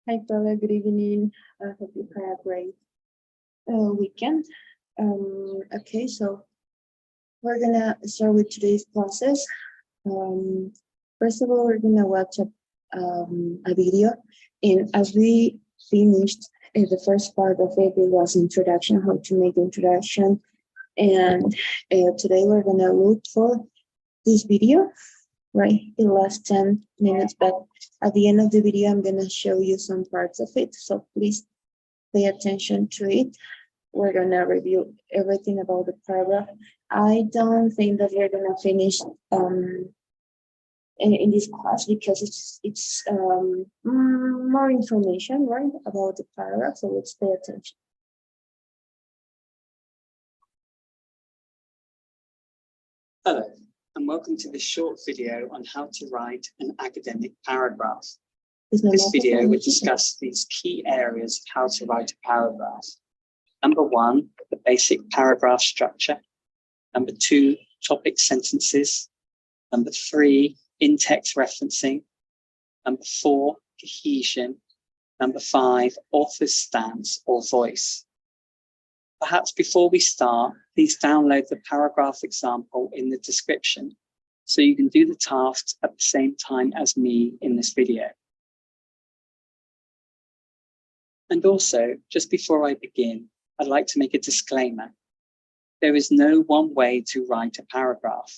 Hi, Paula. Good evening. I hope you had a great weekend. Okay, so we're gonna start with today's classes. First of all, we're gonna watch a video, and as we finished the first part of it, it was introduction, how to make introduction, and today we're gonna look for this video. Right, it lasts 10 minutes, but at the end of the video, I'm gonna show you some parts of it. So please pay attention to it. We're gonna review everything about the paragraph. I don't think that we're gonna finish in this class because it's more information, right, about the paragraph. So let's pay attention. Hello, and welcome to this short video on how to write an academic paragraph. This video will discuss these key areas of how to write a paragraph. Number 1, the basic paragraph structure. Number 2, topic sentences. Number 3, in-text referencing. Number 4, cohesion. Number 5, author's stance or voice. Perhaps before we start, please download the paragraph example in the description so you can do the tasks at the same time as me in this video. And also, just before I begin, I'd like to make a disclaimer. There is no one way to write a paragraph,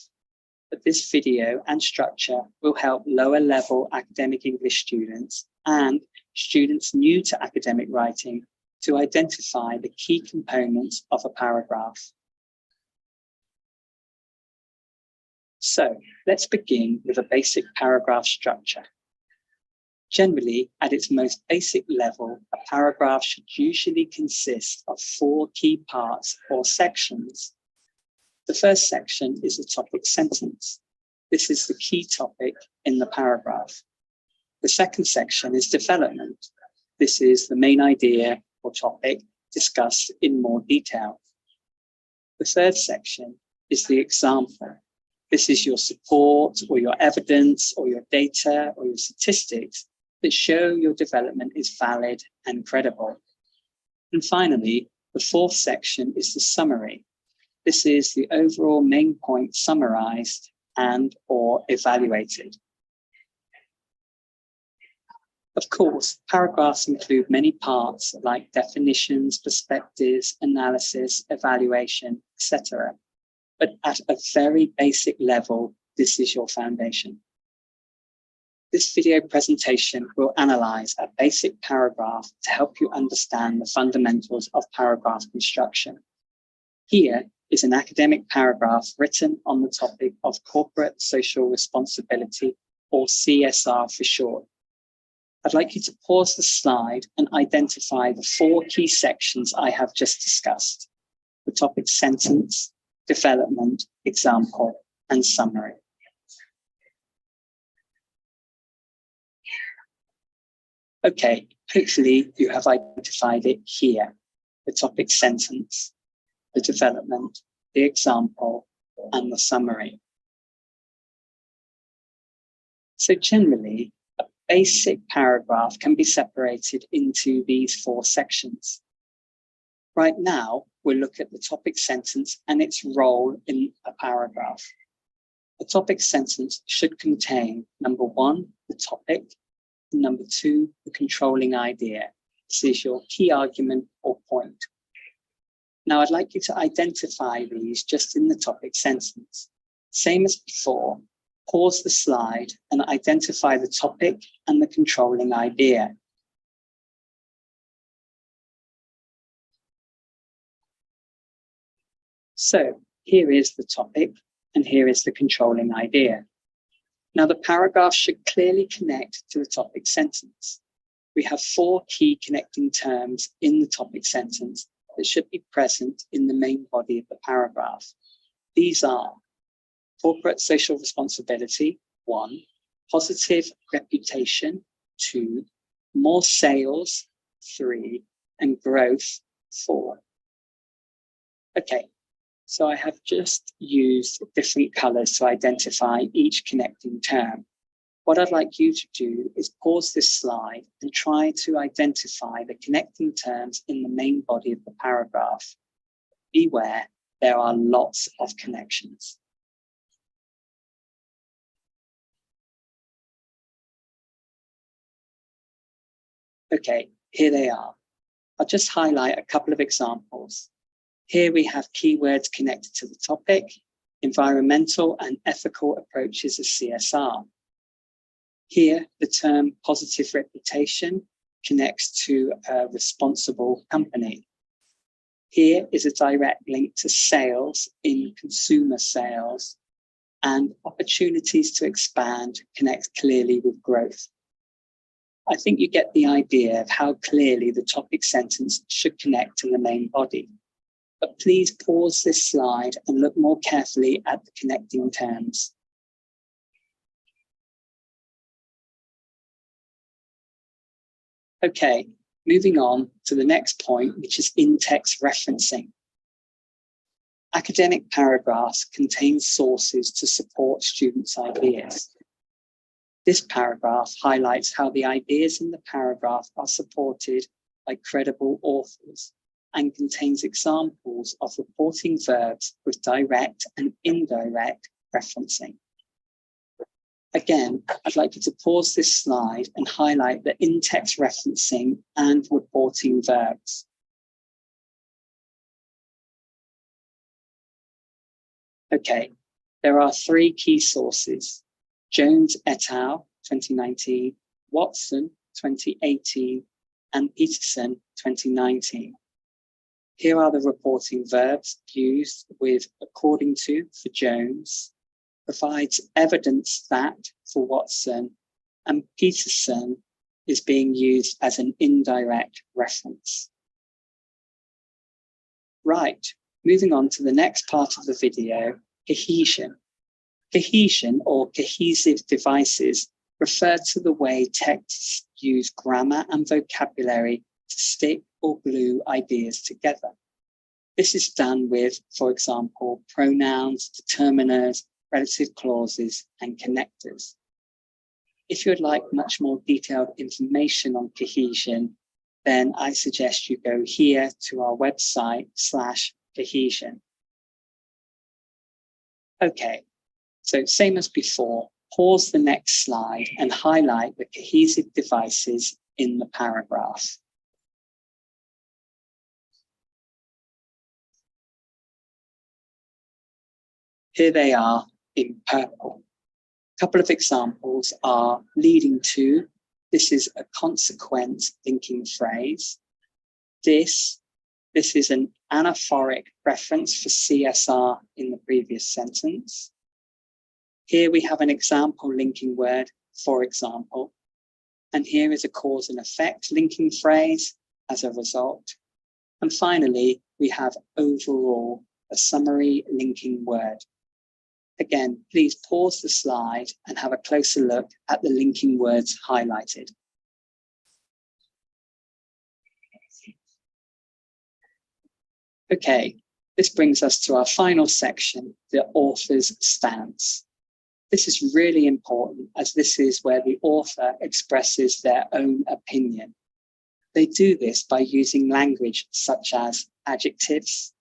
but this video and structure will help lower level academic English students and students new to academic writing to identify the key components of a paragraph. So let's begin with a basic paragraph structure. Generally, at its most basic level, a paragraph should usually consist of 4 key parts or sections. The first section is the topic sentence. This is the key topic in the paragraph. The second section is development. This is the main idea or topic discussed in more detail. The third section is the example. This is your support or your evidence or your data or your statistics that show your development is valid and credible. And finally, the fourth section is the summary. This is the overall main point summarized and or evaluated. Of course, paragraphs include many parts like definitions, perspectives, analysis, evaluation, etc. But at a very basic level, this is your foundation. This video presentation will analyze a basic paragraph to help you understand the fundamentals of paragraph construction. Here is an academic paragraph written on the topic of corporate social responsibility, or CSR for short. I'd like you to pause the slide and identify the 4 key sections I have just discussed: the topic sentence, development, example, and summary. Okay, hopefully you have identified it here: the topic sentence, the development, the example, and the summary. So generally, a basic paragraph can be separated into these 4 sections. Right now, we'll look at the topic sentence and its role in a paragraph. A topic sentence should contain, number 1, the topic, and number 2, the controlling idea. This is your key argument or point. Now, I'd like you to identify these just in the topic sentence. Same as before, pause the slide and identify the topic and the controlling idea. So here is the topic and here is the controlling idea. Now the paragraph should clearly connect to the topic sentence. We have 4 key connecting terms in the topic sentence that should be present in the main body of the paragraph. These are corporate social responsibility, 1, positive reputation, 2, more sales, 3, and growth, 4. Okay, so I have just used different colors to identify each connecting term. What I'd like you to do is pause this slide and try to identify the connecting terms in the main body of the paragraph. Beware, there are lots of connections. Okay, here they are. I'll just highlight a couple of examples. Here we have keywords connected to the topic, environmental and ethical approaches of CSR. Here, the term positive reputation connects to a responsible company. Here is a direct link to sales in consumer sales, and opportunities to expand connect clearly with growth. I think you get the idea of how clearly the topic sentence should connect to the main body. But please pause this slide and look more carefully at the connecting terms. Okay, moving on to the next point, which is in-text referencing. Academic paragraphs contain sources to support students' ideas. This paragraph highlights how the ideas in the paragraph are supported by credible authors and contains examples of reporting verbs with direct and indirect referencing. Again, I'd like you to pause this slide and highlight the in-text referencing and reporting verbs. Okay, there are three key sources: Jones et al. 2019, Watson 2018, and Peterson 2019. Here are the reporting verbs used with according to for Jones, provides evidence that for Watson, and Peterson is being used as an indirect reference. Right, moving on to the next part of the video, cohesion. Cohesion or cohesive devices refer to the way texts use grammar and vocabulary to stick or glue ideas together. This is done with, for example, pronouns, determiners, relative clauses, and connectors. If you'd like much more detailed information on cohesion, then I suggest you go here to our website /cohesion. Okay, so same as before, pause the next slide and highlight the cohesive devices in the paragraph. Here they are in purple. A couple of examples are leading to. This is a consequent linking phrase. This is an anaphoric reference for CSR in the previous sentence. Here we have an example linking word, for example. And here is a cause and effect linking phrase as a result. And finally, we have overall, a summary linking word. Again, please pause the slide and have a closer look at the linking words highlighted. Okay, this brings us to our final section, the author's stance. This is really important as this is where the author expresses their own opinion. They do this by using language such as adjectives,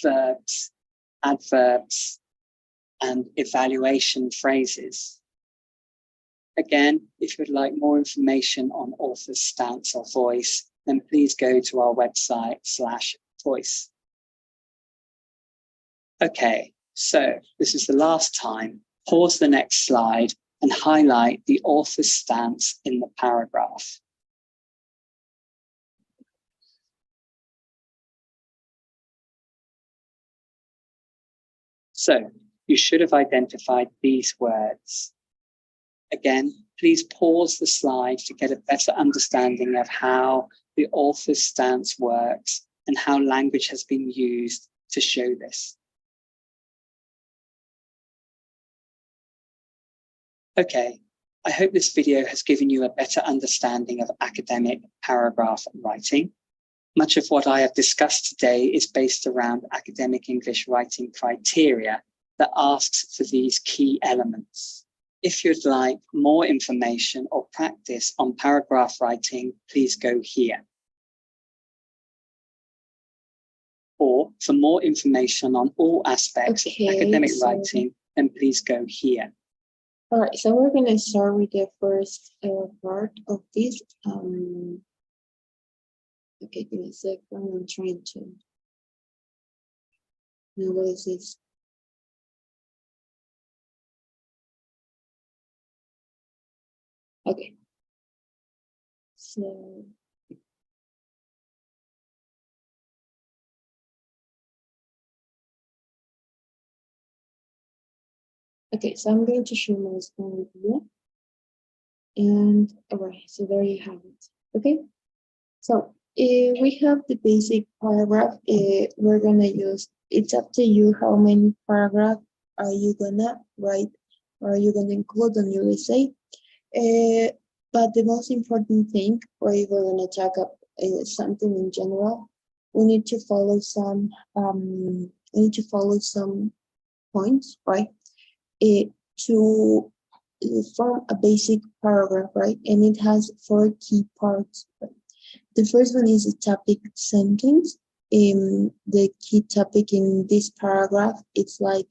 verbs, adverbs, and evaluation phrases. Again, if you'd like more information on author's stance or voice, then please go to our website /voice. Okay, so this is the last time. Pause the next slide and highlight the author's stance in the paragraph. So you should have identified these words. Again, please pause the slide to get a better understanding of how the author's stance works and how language has been used to show this. Okay, I hope this video has given you a better understanding of academic paragraph writing. Much of what I have discussed today is based around academic English writing criteria that asks for these key elements. If you'd like more information or practice on paragraph writing, please go here. Or for more information on all aspects of academic writing, then please go here. All right, so we're going to start with the first part of this. Okay, give me a second. I'm trying to. Now, what is this? Okay. So. Okay, so I'm going to share my screen with you. And all right, so there you have it. Okay, so we have the basic paragraph. We're gonna use, it's up to you how many paragraphs are you gonna write or are you gonna include on your essay. But the most important thing, or if we're gonna talk up something in general, we need to follow some points, right? To form a basic paragraph, right? And it has 4 key parts. Right? The first one is a topic sentence. The key topic in this paragraph, it's like,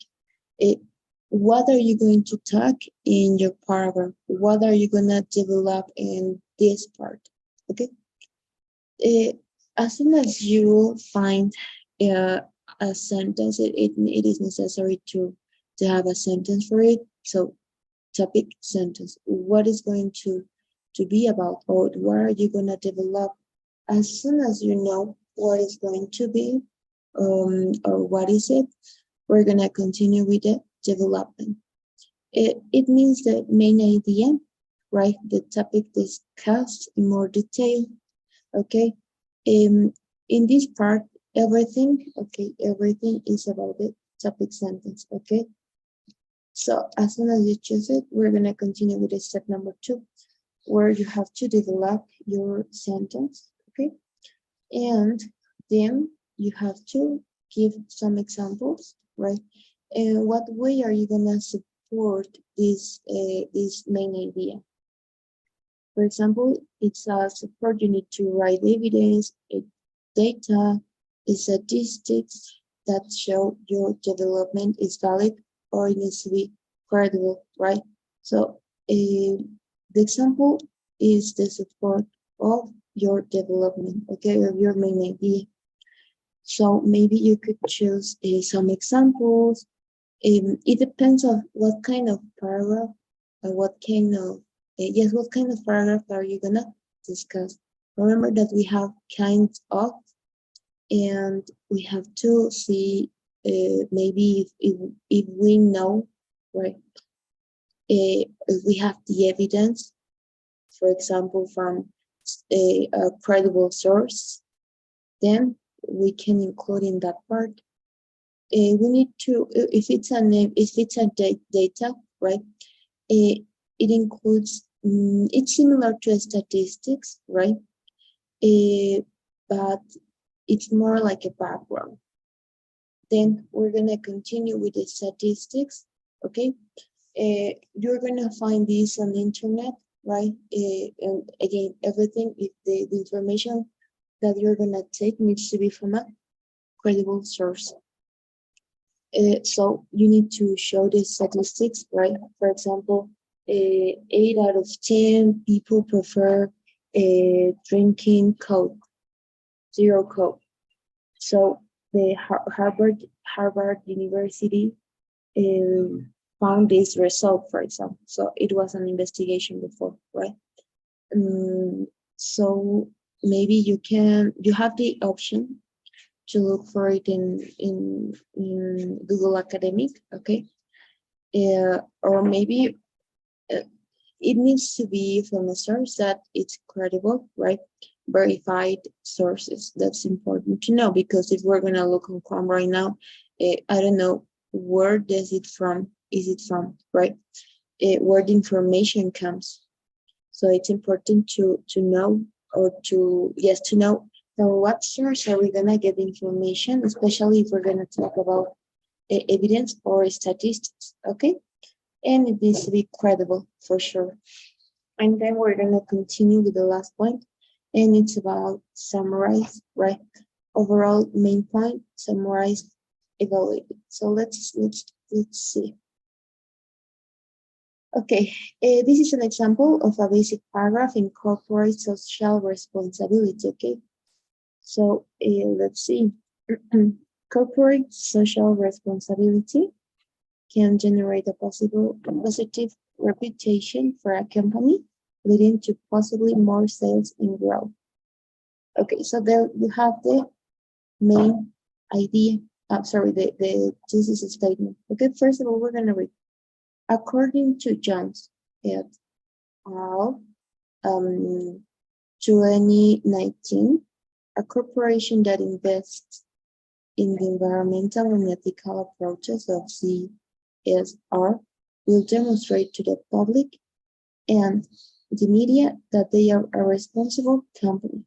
what are you going to talk in your paragraph? What are you gonna develop in this part? Okay. As soon as you find a sentence, it is necessary to have a sentence for it. So topic sentence, what is going to be about, or what are you going to develop? As soon as you know what is going to be, or what is it, we're going to continue with the development. It means the main idea, right? The topic discussed in more detail. Okay. In this part, everything is about the topic sentence. Okay. So as soon as you choose it, we're going to continue with the step number 2, where you have to develop your sentence, okay? And then you have to give some examples, right? And what way are you going to support this main idea? For example, it's a support, you need to write evidence, data, statistics that show your development is valid or it needs to be credible, right? So the example is the support of your development, okay, of your main idea. So maybe you could choose some examples. It depends on what kind of paragraph or what kind of paragraph are you gonna discuss. Remember that we have kinds of, and we have to see maybe if we know, right, if we have the evidence, for example, from a credible source, then we can include in that part. We need to, if it's a data, right, it includes, it's similar to statistics, right, but it's more like a background. Then we're going to continue with the statistics, okay? You're going to find this on the internet, right? And again, everything, if the information that you're going to take needs to be from a credible source. So you need to show the statistics, right? For example, 8 out of 10 people prefer drinking Coke, zero Coke. So the Harvard University found this result, for example. So it was an investigation before, right? So maybe you have the option to look for it in Google Academic, okay? Or maybe it needs to be from a source that it's credible, right? Verified sources. That's important to know, because if we're gonna look on Chrome right now, I don't know where is it from, right? Where the information comes. So it's important to know, or to know from what source are we gonna get information, especially if we're gonna talk about evidence or statistics. Okay. and it needs to be credible for sure. And then we're going to continue with the last point, and it's about summarize, right? Overall main point, summarize, evaluate. So let's see. Okay, this is an example of a basic paragraph in corporate social responsibility. Okay, so let's see. Corporate social responsibility can generate a positive reputation for a company, leading to possibly more sales and growth. Okay, so there you have the main idea. Sorry, the thesis statement. Okay, first of all, we're gonna read. According to Jones et al. 2019, a corporation that invests in the environmental and ethical approaches of CSR will demonstrate to the public and the media that they are a responsible company.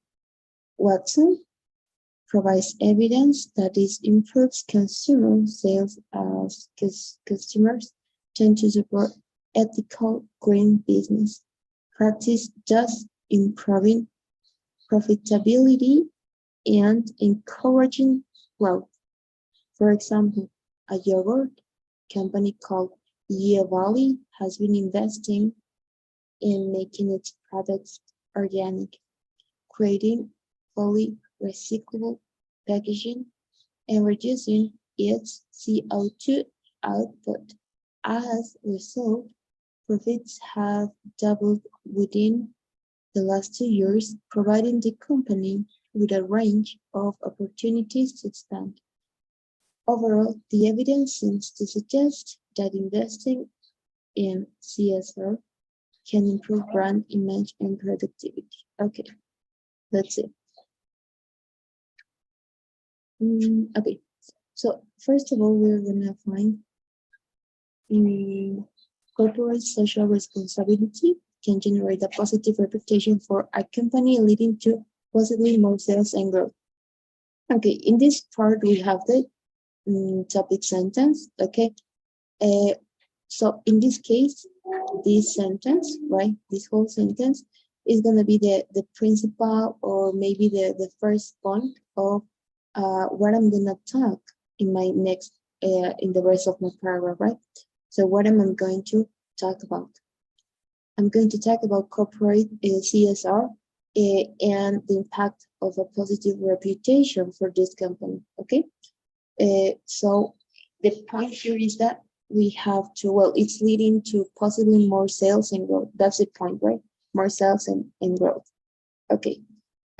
Watson provides evidence that this improves consumer sales as customers tend to support ethical green business practice, thus improving profitability and encouraging growth. For example, a yogurt company called Valley has been investing in making its products organic, creating fully recyclable packaging, and reducing its CO2 output. As a result, profits have doubled within the last 2 years, providing the company with a range of opportunities to expand. Overall, the evidence seems to suggest that investing in CSR can improve brand image and productivity. Okay, that's it. Okay, so first of all, we're gonna find corporate social responsibility can generate a positive reputation for a company, leading to possibly more sales and growth. Okay, in this part we have the topic sentence. Okay, so in this case, this sentence, right, this whole sentence is going to be the principal, or maybe the first point of what I'm going to talk in my next in the rest of my paragraph, right? So what am I going to talk about? I'm going to talk about corporate CSR and the impact of a positive reputation for this company. Okay, so the point here is that we have to, well, it's leading to possibly more sales and growth. That's the point, right? More sales and growth. Okay,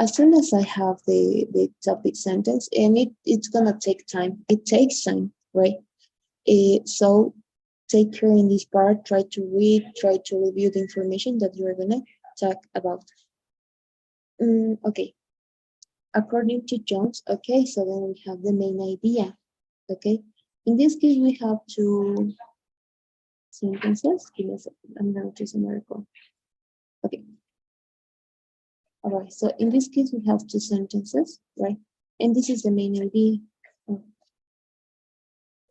as soon as I have the topic sentence, and it's gonna take time. It takes time, right? So take care in this part, try to read, try to review the information that you're gonna talk about. Okay, according to Jones, okay, so then we have the main idea, okay? In this case, we have two sentences. Give me a second, I'm gonna choose a miracle. Okay. All right, so in this case, we have two sentences, right? And this is the main idea. Oh.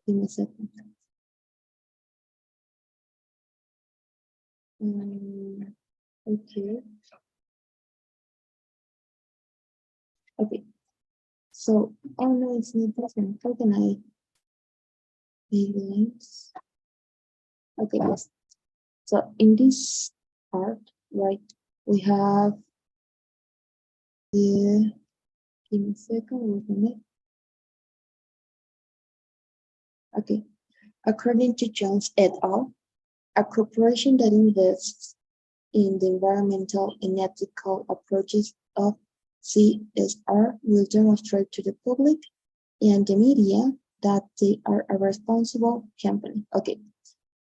Give me a second. Okay. Okay. So, oh no, it's not present. How can I make the links? Okay, yes. So in this part, right, we have the, give me a second, wait a minute. Okay, according to Jones et al., a corporation that invests in the environmental and ethical approaches of CSR will demonstrate to the public and the media that they are a responsible company. Okay,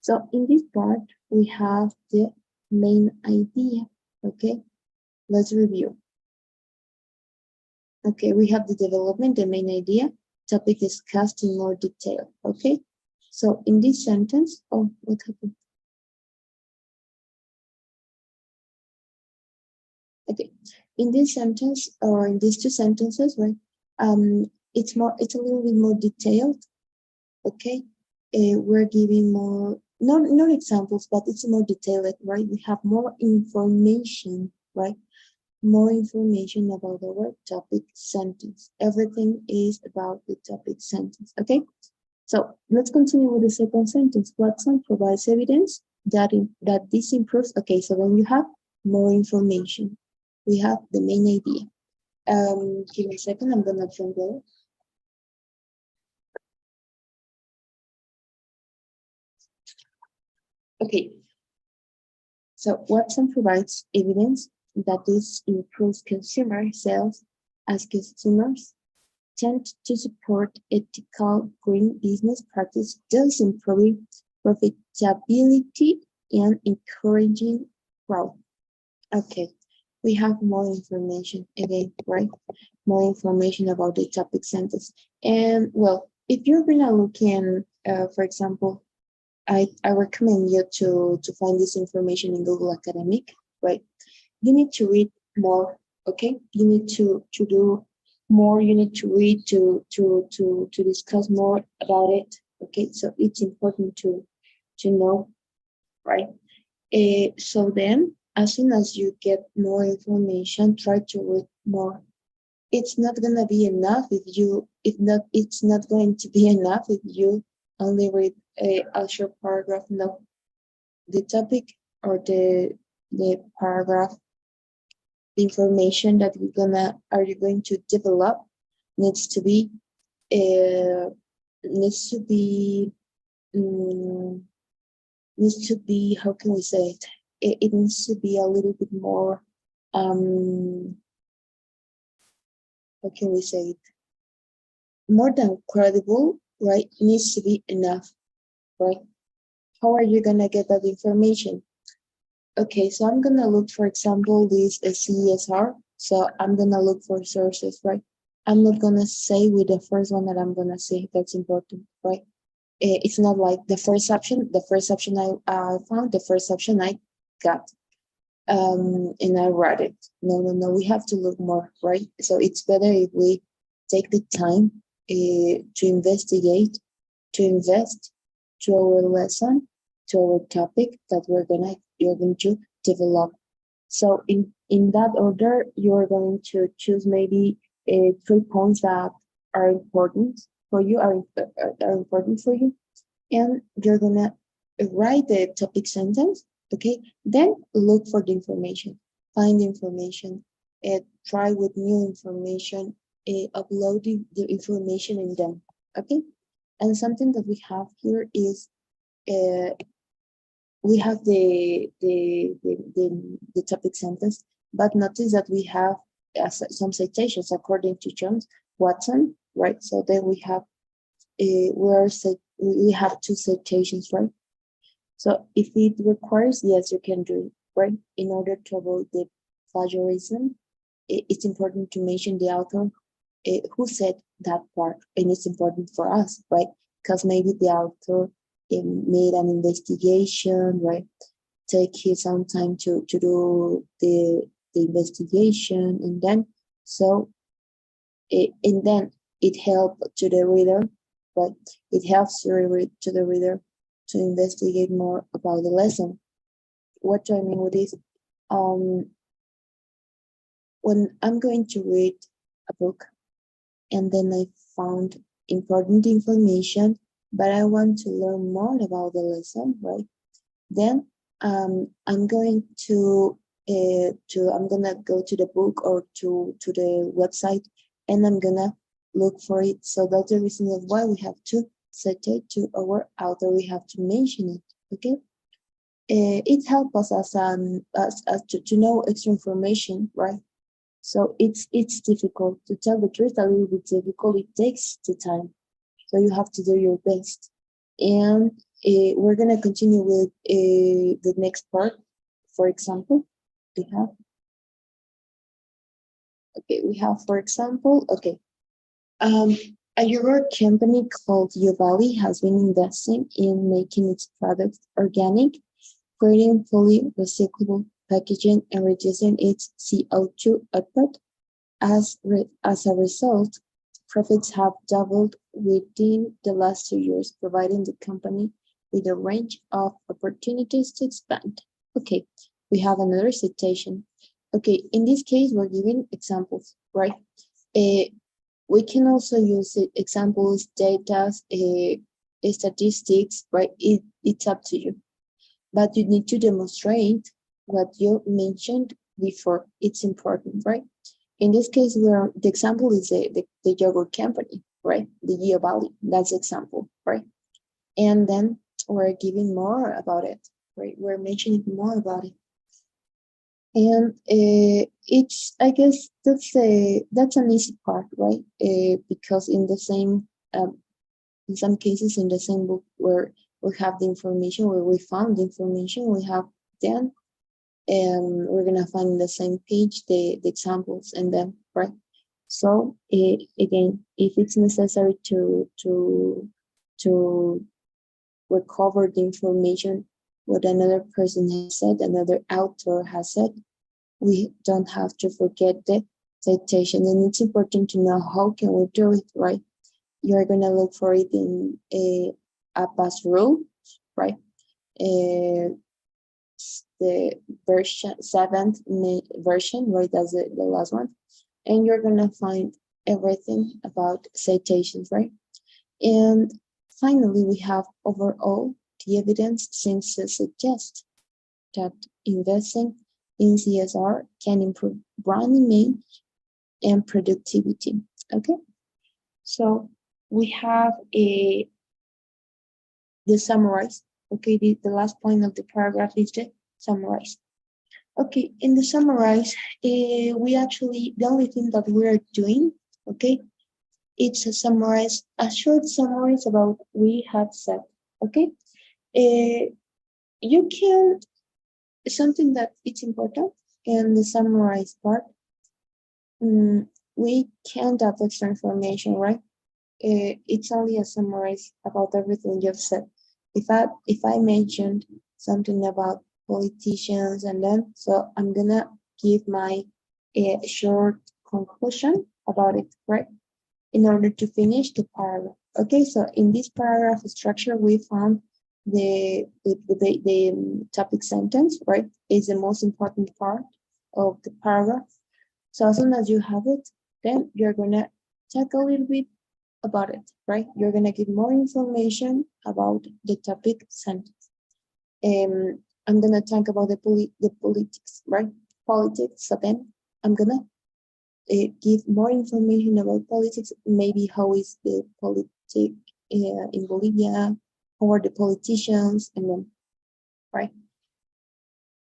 so in this part, we have the main idea. Okay, let's review. Okay, we have the development, the main idea, topic discussed in more detail. Okay, so in this sentence, oh, what happened? Okay, in this sentence, or in these two sentences, right? It's a little bit more detailed. Okay, we're giving more not examples, but it's more detailed, right? We have more information, right? More information about our topic sentence. Everything is about the topic sentence, okay? So let's continue with the second sentence. Watson provides evidence that this improves. Okay, so when you have more information, we have the main idea. Give me a second, I'm gonna translate. Okay, so Watson provides evidence that this improves consumer sales as consumers tend to support ethical green business practice, thus improving profitability and encouraging growth. Okay, we have more information again, right? More information about the topic sentence. And well, if you're gonna look in, for example, I recommend you to find this information in Google Academic, right? You need to read more, okay? You need to do more, you need to read to discuss more about it, okay? So it's important to know, right? So then, as soon as you get more information, try to read more. It's not gonna be enough it's not going to be enough if you only read a short paragraph. No, the topic or the paragraph, the information that you're going to develop needs to be uh, needs to be um, needs to be, how can we say it? It needs to be a little bit more, how can we say it? More than credible, right? It needs to be enough, right? How are you gonna get that information? Okay, so I'm gonna look, for example, this CSR. So I'm gonna look for sources, right? I'm not gonna say with the first one that I'm gonna say that's important, right? It's not like the first option I found, the first option I got, and I read it. No, we have to look more, right? So it's better if we take the time to investigate, to invest to our lesson, to our topic that you're going to develop. So in that order, you're going to choose maybe 3 points that are important for you, are important for you, and you're gonna write the topic sentence. Okay, then look for the information, find the information, try with new information, upload the information in them. Okay, and something that we have here is uh, we have the topic sentence, but notice that we have some citations according to Jones Watson, right? So then we have we have 2 citations, right? So if it requires, yes, you can do it, right? In order to avoid the plagiarism, it's important to mention the author who said that part, and it's important for us, right? Because maybe the author made an investigation, right? Take his own time to do the investigation, and then and then it helps to the reader, right? It helps to the reader to investigate more about the lesson. What do I mean with this? When I'm going to read a book and then I found important information, but I want to learn more about the lesson, right? Then I'm going I'm gonna go to the book or to the website, and I'm gonna look for it. So that's the reason of why we have to citate to our author. We have to mention it. Okay, it helps us as to know extra information, right? So it's difficult to tell the truth. A little bit difficult. It takes the time. So you have to do your best. And we're going to continue with the next part. For example, we have, for example, okay. A yogurt company called Yovali has been investing in making its products organic, creating fully recyclable packaging, and reducing its CO2 output. As a result, profits have doubled within the last 2 years, providing the company with a range of opportunities to expand. Okay, we have another citation. Okay, in this case, we're giving examples, right? We can also use examples, data, statistics, right? It's up to you. But you need to demonstrate what you mentioned before. It's important, right? In this case, the example is the yogurt company, right? The Geo Valley, that's the example, right? And then we're giving more about it, right? We're mentioning more about it. And it's, I guess that's an easy part, right? Because in the same, in some cases in the same book where we have the information, where we found the information, we have then, and we're gonna find in the same page the examples and then, right? So again, if it's necessary to recover the information what another person has said, another author has said, we don't have to forget the citation. And it's important to know how can we do it, right? You're gonna look for it in a past rule, right? The version 7th version, right? That's the last one. And you're gonna find everything about citations, right? And finally, we have overall the evidence seems to suggest that investing in CSR can improve brand image and productivity. Okay, so we have the summarize. Okay, the last point of the paragraph is the summarize. Okay, in the summarize, we actually, the only thing that we are doing, okay, it's a summarize, a short summary about we have said, okay? You can, something that it's important in the summarize part, we can't have extra information, right? It's only a summarize about everything you've said. If I mentioned something about politicians and then, so I'm gonna give my short conclusion about it, right? In order to finish the paragraph. Okay, so in this paragraph structure, we found the topic sentence, right? Is the most important part of the paragraph. So as soon as you have it, then you're gonna talk a little bit about it, right? You're gonna give more information about the topic sentence. I'm gonna talk about the politics, right? Politics. So then I'm gonna give more information about politics, maybe how is the politic in Bolivia, how are the politicians, and then, right?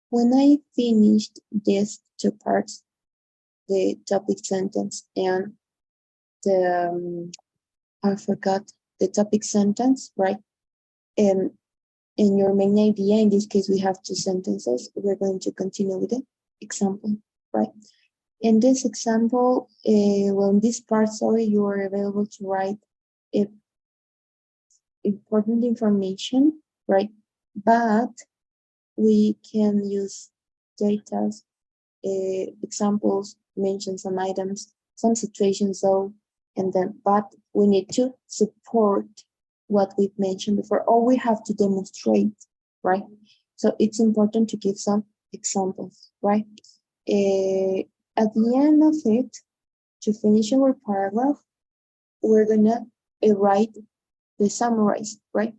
When I finished these two parts, the topic sentence and the, I forgot the topic sentence, right? And in your main idea, in this case, we have two sentences. We're going to continue with the example, right? In this example, well, in this part, sorry, you are available to write important information, right? But we can use data, examples, mention some items, some situations, though, and then, but we need to support what we've mentioned before, or we have to demonstrate, right? So it's important to give some examples, right? At the end of it, to finish our paragraph, we're gonna write the summarize, right?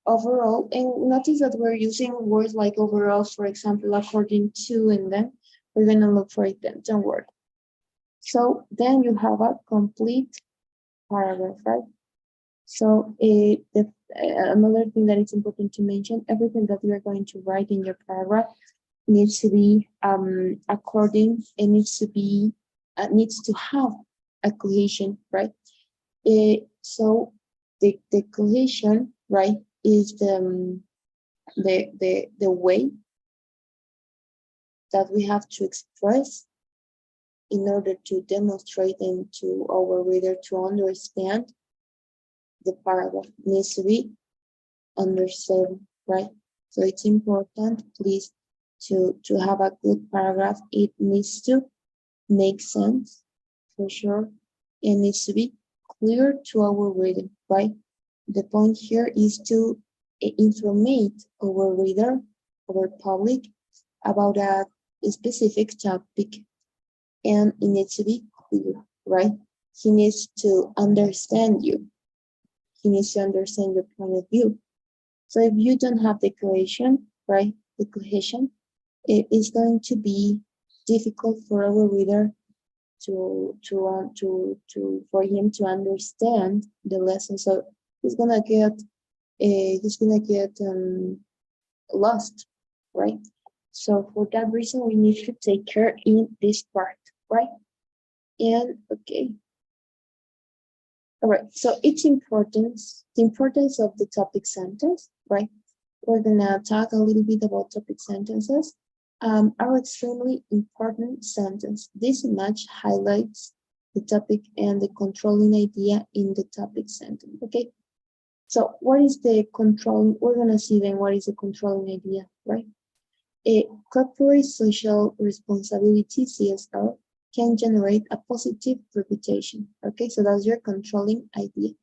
Overall, and notice that we're using words like overall, for example, according to, and then we're gonna look for it then, don't worry. So then you have a complete paragraph, right? So another thing that is important to mention, everything that you are going to write in your paragraph needs to be according, it needs to be needs to have a cohesion, right? So the cohesion, right, is the way that we have to express in order to demonstrate and to our reader to understand the paragraph needs to be understood, right? So it's important, please, to have a good paragraph. It needs to make sense, for sure. It needs to be clear to our reading, right? The point here is to informate our reader, our public, about a specific topic, and it needs to be clear, right? He needs to understand you. He needs to understand your point of view. So if you don't have the cohesion, right, the cohesion, it is going to be difficult for our reader for him to understand the lesson. So he's gonna get lost, right? So for that reason, we need to take care in this part, right? And okay. All right, so the importance of the topic sentence, right? We're gonna talk a little bit about topic sentences. Are extremely important sentence. This image highlights the topic and the controlling idea in the topic sentence, okay? So what is the controlling, we're gonna see then what is the controlling idea, right? A corporate social responsibility, CSR, can generate a positive reputation, okay? So that's your controlling idea.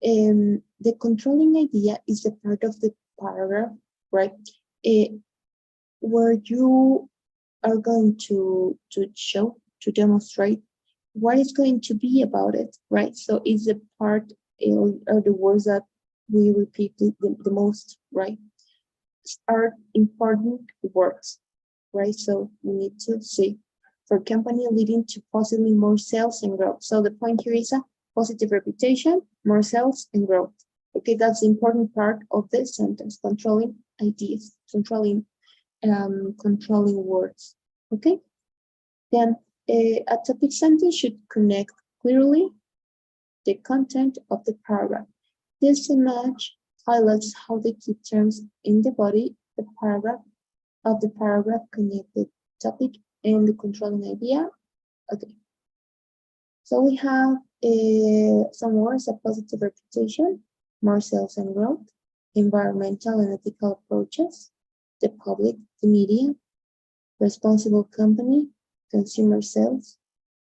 The controlling idea is the part of the paragraph, right? Where you are going to demonstrate what is going to be about it, right? So it's the part or the words that we repeat the most, right? Are important words, right? So we need to see for company leading to possibly more sales and growth. So the point here is a positive reputation, more sales and growth. Okay, that's the important part of the sentence, controlling ideas, controlling words. Okay, then a topic sentence should connect clearly the content of the paragraph. This image highlights how the key terms in the body the paragraph connect the topic and the controlling idea. Okay, so we have some words: a positive reputation, more sales and growth, environmental and ethical approaches, the public, the media, responsible company, consumer sales,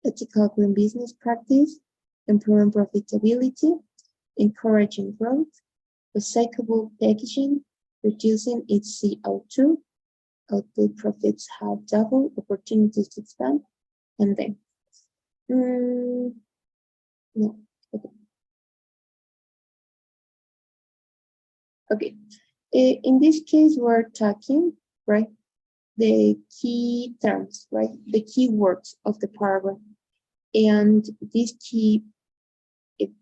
ethical green business practice, improving profitability, encouraging growth, recyclable packaging, reducing its CO2, output profits have doubled, opportunities to expand, and then. No, okay. Okay, in this case, we're talking, right, the key terms, right, the key words of the paragraph. And these key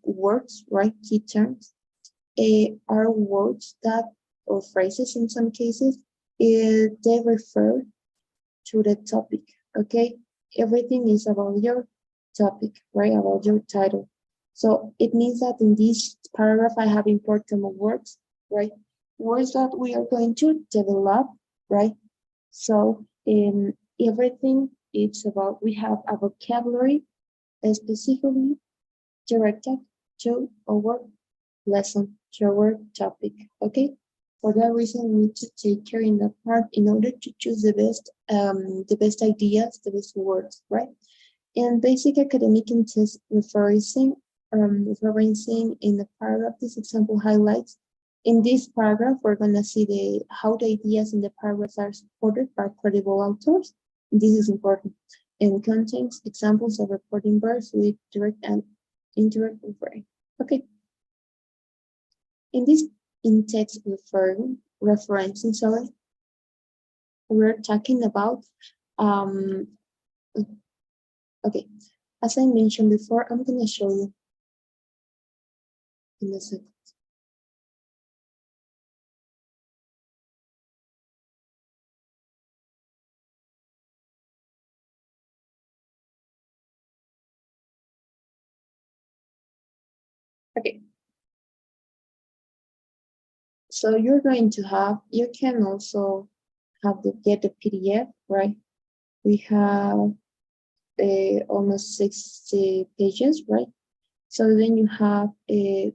words, right, key terms, are words that, or phrases in some cases, they refer to the topic, okay? Everything is about your topic, right, about your title. So it means that in this paragraph, I have important words, right? Words that we are going to develop, right? So everything it's about, we have a vocabulary specifically directed to our lesson, to our topic, okay? For that reason, we need to take care in that part in order to choose the best ideas, the best words, right? And basic academic intent referencing in the paragraph, this example highlights. In this paragraph, we're gonna see how the ideas in the paragraphs are supported by credible authors. This is important. And contains examples of reporting verbs with direct and indirect referring. Okay. In this in-text referencing, sorry, we're talking about, okay, as I mentioned before, I'm gonna show you in a second. Okay. So you're going to have, you can also have get the PDF, right? We have almost 60 pages, right? So then you have the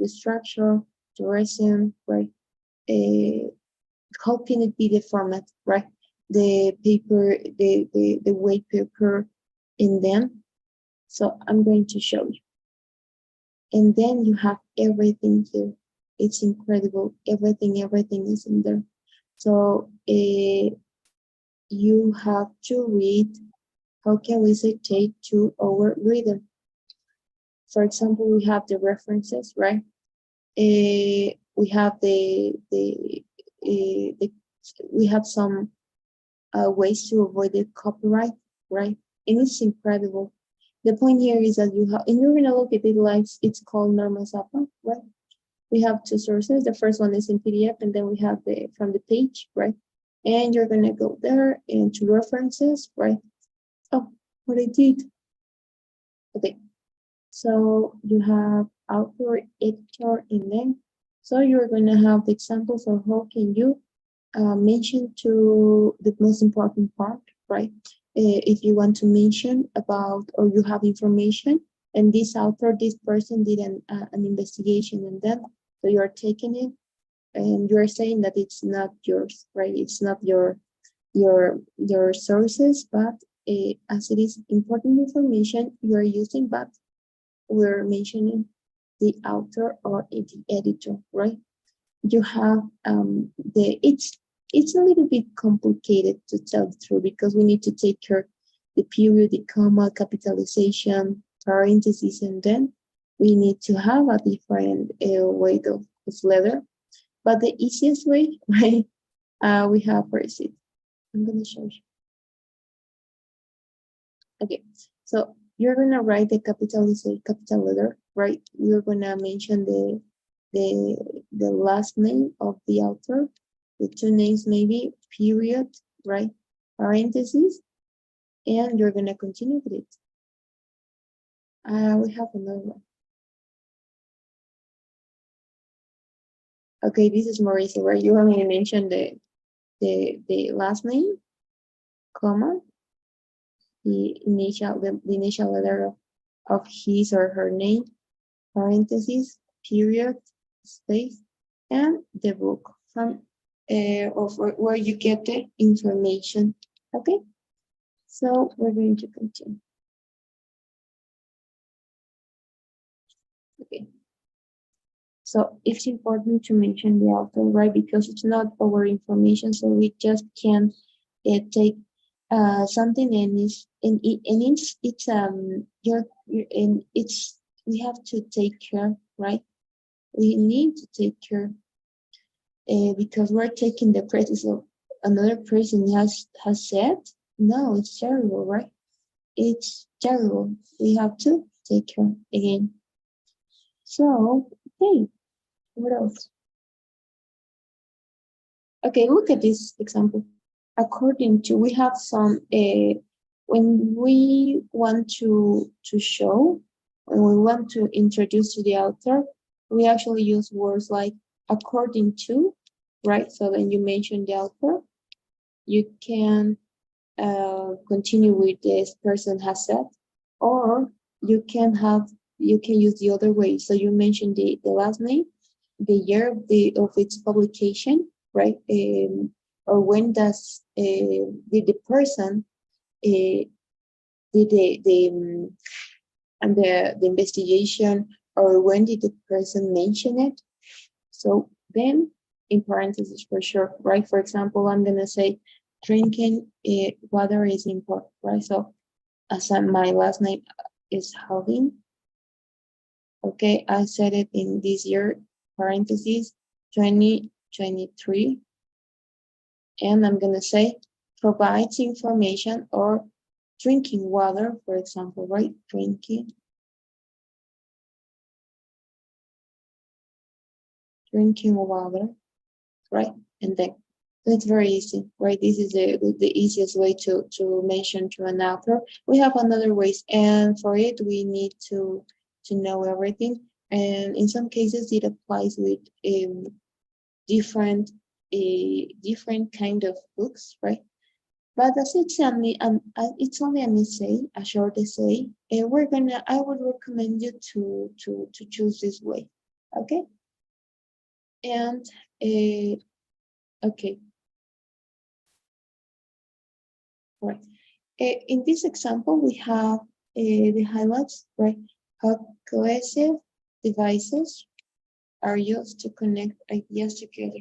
structure, the resume, right? How can it be the format, right? The paper, the white paper, and then, so I'm going to show you. And then you have everything here. It's incredible. Everything is in there. So you have to read. How can we say take to our reader? For example, we have the references, right? We have the we have some ways to avoid the copyright, right? And it's incredible. The point here is that you have, and you're gonna look at it like it's called Normal Zappa, right? We have two sources. The first one is in PDF, and then we have the from the page, right? And you're gonna go there and to references, right? Oh, what I did. Okay, so you have author, editor, and then so you're gonna have the examples of how can you mention to the most important part, right? If you want to mention about or you have information and this author, this person did an investigation and then so you're taking it and you're saying that it's not yours, right? It's not your sources, but as it is important information you are using, but we're mentioning the author or the editor, right? You have it's a little bit complicated to tell the truth because we need to take care the period, the comma, capitalization, parentheses, and then we need to have a different way of letter. But the easiest way, right? We have where is it? I'm gonna show you. Okay, so you're gonna write the capital letter, right? You're gonna mention the last name of the author, the two names maybe, period, right? Parentheses, and you're gonna continue with it. We have another one. Okay, this is more easy, right? You only mention the last name, comma, the initial letter of his or her name, parentheses, period, space, and the book from of where you get the information. Okay, so we're going to continue. Okay, so it's important to mention the author, right? Because it's not our information, so we just can't take something and it's we have to take care, right? We need to take care because we're taking the practice of another person has said. No, it's terrible, right? It's terrible. We have to take care again. So, okay, what else? Okay, look at this example. According to, we have some, when we want to show, when we want to introduce to the author, we actually use words like according to, right? So when you mention the author, you can continue with this person has said, or you can use the other way. So you mention the last name, the year of its publication, right? Or when does did the person did the investigation, or when did the person mention it? So then in parentheses for sure, right? For example, I'm gonna say drinking water is important, right? So as my last name is Haldin, okay, I said it in this year, parentheses, 2023, and I'm gonna say provides information or drinking water, for example, right? Drinking water, right? And then it's very easy, right? This is the easiest way to mention to an author. We have another ways, and for it we need to know everything. And in some cases it applies with different kind of books, right? But as it's only an essay, a short essay, I would recommend you to choose this way, okay? And okay, right. In this example, we have the highlights, right? How cohesive devices are used to connect ideas together.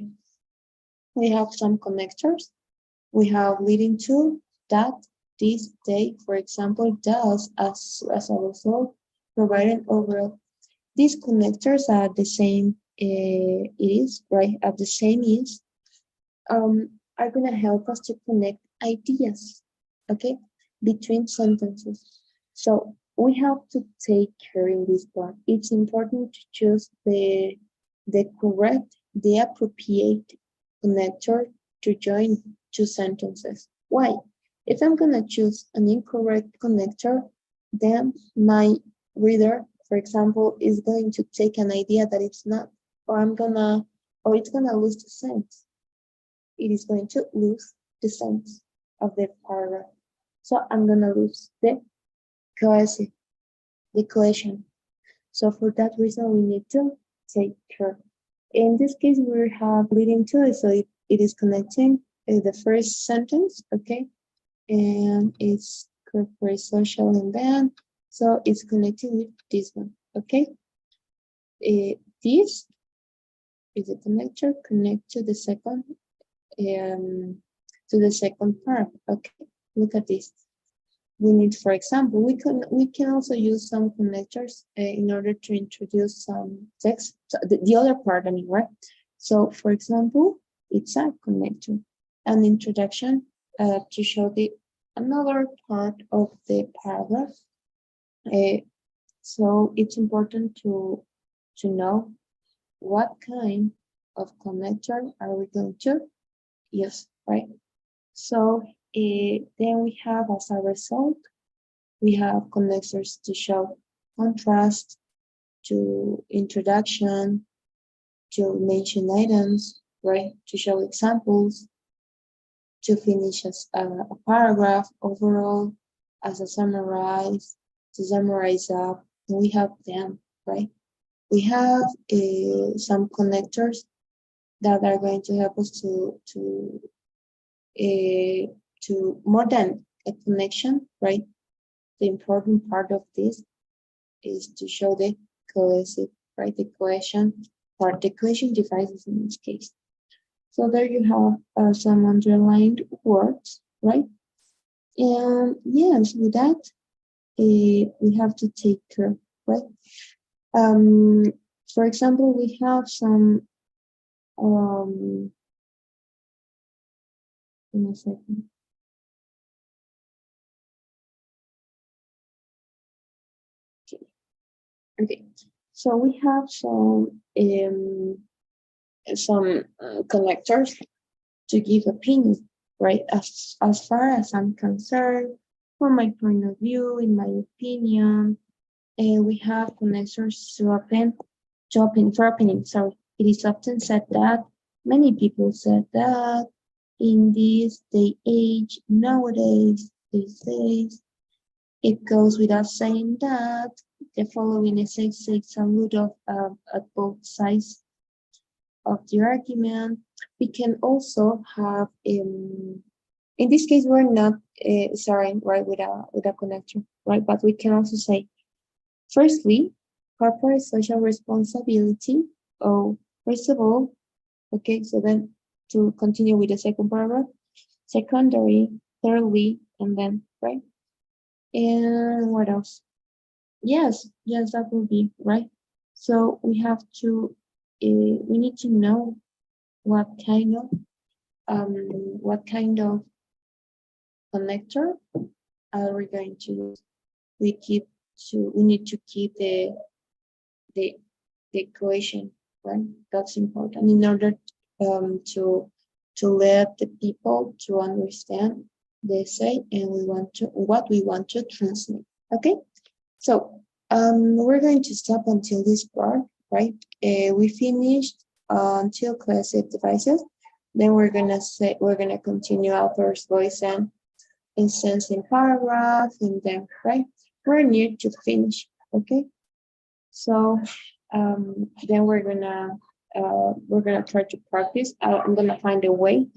We have some connectors. We have leading to, that, this, they, for example, does, as a result, providing overall. These connectors are the same, it is, right, at the same is, are going to help us to connect ideas, okay, between sentences. So we have to take care in this part. It's important to choose the correct, the appropriate connector to join two sentences. Why? If I'm going to choose an incorrect connector, then my reader, for example, is going to take an idea that it's not, or it's gonna lose the sense. It is going to lose the sense of the paragraph. So I'm gonna lose the cohesion. So for that reason, we need to take care. In this case, we have leading to, so it is connecting the first sentence, okay? And it's corporate, social, and then, so it's connecting with this one, okay? This is a connector, connect to the second part. Okay, look at this. We need, for example, we can also use some connectors in order to introduce some text. So the other part, I mean, right? So, for example, it's a connector, an introduction to show another part of the paragraph. So it's important to know what kind of connector are we going to use, right? So then we have, as a result, we have connectors to show contrast, to introduction, to mention items, right? To show examples, to finish a paragraph overall, as a summarize, to summarize up. We have them, right? We have some connectors that are going to help us to more than a connection, right? The important part of this is to show the cohesive, right? The cohesion part, the cohesion devices in this case. So there you have some underlined words, right? And yes, with that, we have to take care, right? For example, we have some, in a second. Okay, so we have some connectors to give opinion, right? As far as I'm concerned, from my point of view, in my opinion, we have connectors to open for opinion. So it is often said that, many people said that, in this day age, nowadays, these days, it goes without saying that the following essay takes a look at both sides of the argument. We can also have, in this case, we're not starting right with a connector, right? But we can also say, firstly, corporate social responsibility. Oh, first of all, okay, so then to continue with the second paragraph, secondary, thirdly, and then, right? And what else? Yes, that will be right. So we have to, we need to know what kind of connector are we going to use. We need to keep the equation, right? That's important in order to let the people to understand the essay and what we want to transmit. Okay, so we're going to stop until this part, right? We finished until classic devices. Then we're gonna continue author's voice and instance in paragraph, and then we're near to finish. Okay, so then we're gonna try to practice. I'm gonna find a way